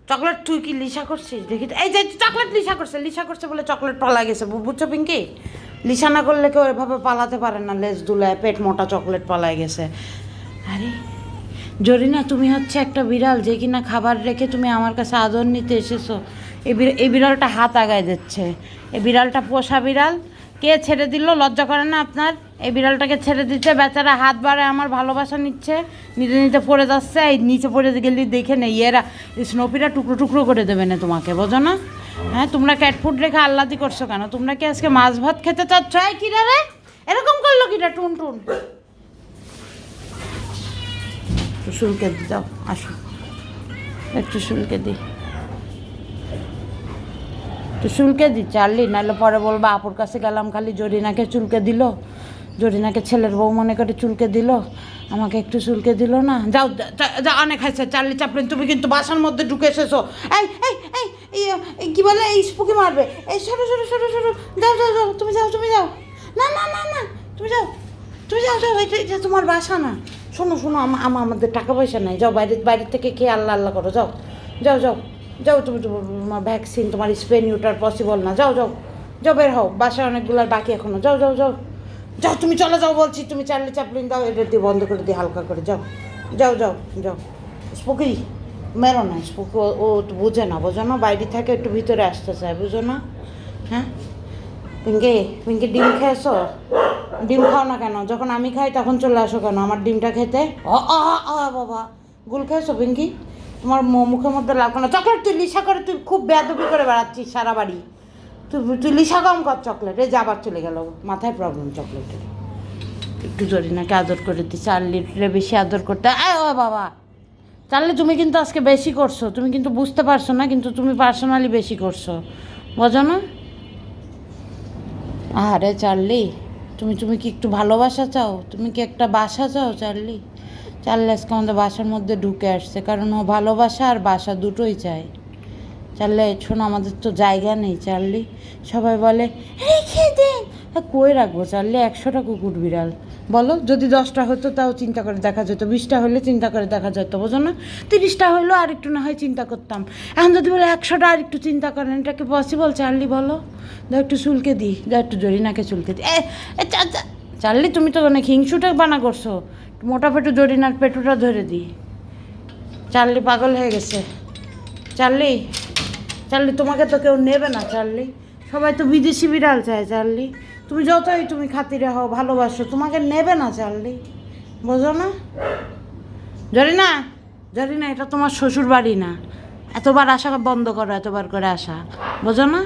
Chocolate তুই কি Lisa করছিস দেখি তো। এই যে চকলেট লিসা করছে বলে চকলেট পালা গেছে, বুঝছো পিঙ্কি? লিসা না করলে কেউ এভাবে পালাতে পারে না, লেজ দুলায় পেট মোটা চকলেট পালায় গেছে। আরে জরিনা, তুমি হচ্ছে একটা বিড়াল যে কিনা খাবার রেখে তুমি আমার কাছে আদর নিতে এসেছো। এই বিড়ালটা হাত আগায় দিচ্ছে। এই বিড়ালটা পোষা বিড়াল, কে ছেড়ে দিল? লজ্জা করে না আপনার? এই বিড়ালটাকে ছেড়ে দিচ্ছে, বেচারা হাত বাড়ায় আমার ভালোবাসা নিচ্ছে, নিতে নিতে পড়ে যাচ্ছে। এই নিচে পড়ে গেলে দেখে নেই, এরা স্নোপিরা টুকরো টুকরো করে দেবে না তোমাকে, বোঝো না? হ্যাঁ, তোমরা ক্যাট ফুড রেখে আহ্লাদি করছো কেন? তোমরা কি আজকে মাছ ভাত খেতে চাচ্ছ? এই কিরা রে, এরকম করলো কিরা? টুন টুন একটু শুল্কে দি, যাও আসো, একটু শুল্কে দি, একটু শুল্কে দি চার্লি, নাহলে পরে বলবা আপুর কাছে গেলাম খালি জরিনাকে চুলকে দিল, জরিনাকে ছেলের বউ মনে করে চুলকে দিল, আমাকে একটু চুলকে দিল না। যাও যা, অনেক হয়েছে চার্লি চাপলিন, তুমি কিন্তু বাসার মধ্যে ঢুকে এসেছো। এই এই এই কি বলে, এই স্পুকি মারবে। এই সরো সরো সরো সরো, যাও যাও যাও, তুমি যাও তুমি যাও। না না না না, তুমি যাও তুমি যাও যাও, এটা তোমার বাসা না। শোনো শোনো, আমাদের টাকা পয়সা নাই, যাও বাইরের থেকে খেয়ে আল্লাহ আল্লাহ করো, যাও যাও যাও যাও। তুমি তোমার ভ্যাকসিন, তোমার স্পেন ইউটার পসিবল না, যাও যাও যাও, বের হও, বাসায় অনেকগুলার বাকি এখনো, যাও যাও যাও যাও, তুমি চলে যাও বলছি। তুমি চার্লি চাপলিন দাও, এটা দিয়ে বন্ধ করে দিই হালকা করে, যাও যাও যাও যাও। স্পুকি মেরো না, স্পুকি ও তো বুঝে না, বোঝো না, বাইরে থেকে একটু ভিতরে আসতে চায়, বুঝো না? হ্যাঁ পিঙ্কি, পিঙ্কি ডিম খেয়েছো? ডিম খাও না কেন? যখন আমি খাই তখন চলে আসো কেন আমার ডিমটা খেতে? বাবা, গুল খেয়েছো পিঙ্কি? তোমার মুখের মধ্যে লাগবে না চকলেট। তুই লিসা করে, তুই খুব বেয়াদবি করে বেড়াচ্ছিস সারা বাড়ি। তুই লিসা কম কর চকলেট। এই যে আবার চলে গেল, মাথায় প্রবলেম চকলেটের। একটু জরিনাকে আদর করে দিই, চার্লিরে বেশি আদর করতে। ও বাবা, চার্লি তুমি কিন্তু আজকে বেশি করছো, তুমি কিন্তু বুঝতে পারছো না, কিন্তু তুমি পার্সোনালি বেশি করছো, বোঝো না? আরে চার্লি, তুমি কি একটু ভালোবাসা চাও? তুমি কি একটা বাসা চাও চার্লি? চার্লি আজকে আমাদের বাসার মধ্যে ঢুকে আসছে, কারণ ও ভালোবাসা আর বাসা দুটোই চায়। চার্লি শোনো, আমাদের তো জায়গা নেই চার্লি। সবাই বলে রেখে দেন, কই রাখবো চার্লি? 100টা কুকুর বিড়াল, বলো? যদি 10টা হতো তাও চিন্তা করে দেখা যেত, 20টা হলে চিন্তা করে দেখা যেত, বোঝো না? 30টা হইলেও আর একটু না হয় চিন্তা করতাম। এখন যদি বলে 100টা আর একটু চিন্তা করেন, এটা কি পসিবল চার্লি? বলো, দাও একটু চুলকে দিই, দাও একটু জরিনাকে চুলকে দিই। চার্লি, তুমি তো অনেক হিংসুটে বানা করছো, মোটা পেটু জরিনার পেটুটা ধরে দিই। চার্লি পাগল হয়ে গেছে। চার্লি চার্লি, তোমাকে তো কেউ নেবে না চার্লি, সবাই তো বিদেশি বিড়াল চায় চার্লি। তুমি যতই তুমি খাতিরে হও, ভালোবাসো, তোমাকে নেবে না চার্লি, বোঝো না? জরিনা, জরিনা, এটা তোমার শ্বশুর বাড়ি না, এতবার আসা বন্ধ করো, এতবার করে আসা, বোঝো না?